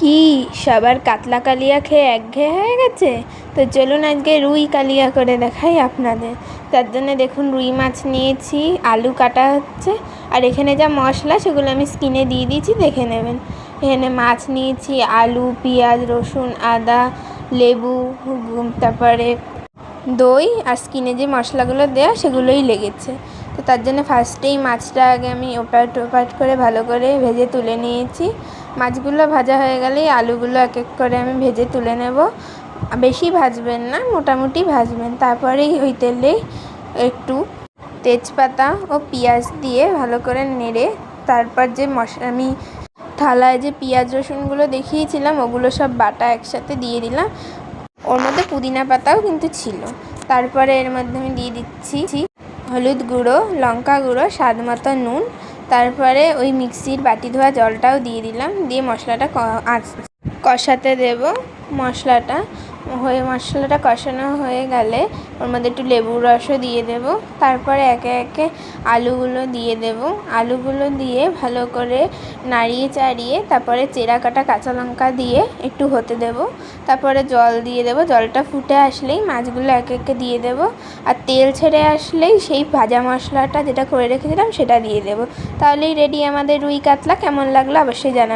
কি সবার কাতলা কালিয়া খেয়ে একঘেয়ে হয়ে গেছে? তো চলুন আজকে রুই কালিয়া করে দেখাই আপনাদের। তার জন্য দেখুন রুই মাছ নিয়েছি, আলু কাটা হচ্ছে, আর এখানে যা মশলা সেগুলো আমি স্ক্রিনে দিয়ে দিয়েছি, দেখে নেবেন। এখানে মাছ নিয়েছি, আলু, পেঁয়াজ, রসুন, আদা, লেবু, তারপরে দই, আর স্কিনে যে মশলাগুলো দেওয়া সেগুলোই লেগেছে। তো তার জন্য ফার্স্টেই মাছটা আগে আমি ওপাট ওপাট করে ভালো করে ভেজে তুলে নিয়েছি। মাছগুলো ভাজা হয়ে গেলেই আলুগুলো এক এক করে আমি ভেজে তুলে নেব। বেশি ভাজবেন না, মোটামুটি ভাজবেন। তারপরেই ওই তেলেই একটু তেজপাতা ও পেঁয়াজ দিয়ে ভালো করে নেড়ে তারপর যে আমি থালায় যে পেঁয়াজ রসুনগুলো দেখিয়েছিলাম ওগুলো সব বাটা একসাথে দিয়ে দিলাম। ওর মধ্যে পুদিনা পাতাও কিন্তু ছিল। তারপরে এর মধ্যে আমি দিয়ে দিচ্ছি হলুদ গুঁড়ো, লঙ্কা গুঁড়ো, স্বাদ মতো নুন, তারপরে ওই মিক্সির বাটি ধোয়া জলটাও দিয়ে দিলাম। দিয়ে মশলাটা কষাতে দেব। মশলাটা কষানো হয়ে গেলে ওর মধ্যে একটু লেবুর রসও দিয়ে দেব। তারপরে একে একে আলুগুলো দিয়ে দেব। আলুগুলো দিয়ে ভালো করে নাড়িয়ে চাড়িয়ে তারপরে চেরা কাটা কাঁচা লঙ্কা দিয়ে একটু হতে দেব। তারপরে জল দিয়ে দেব। জলটা ফুটে আসলেই মাছগুলো একে একে দিয়ে দেব। আর তেল ছেড়ে আসলেই সেই ভাজা মশলাটা যেটা করে রেখেছিলাম সেটা দিয়ে দেব। তাহলেই রেডি আমাদের রুই কাতলা। কেমন লাগলো অবশ্যই জানাবেন।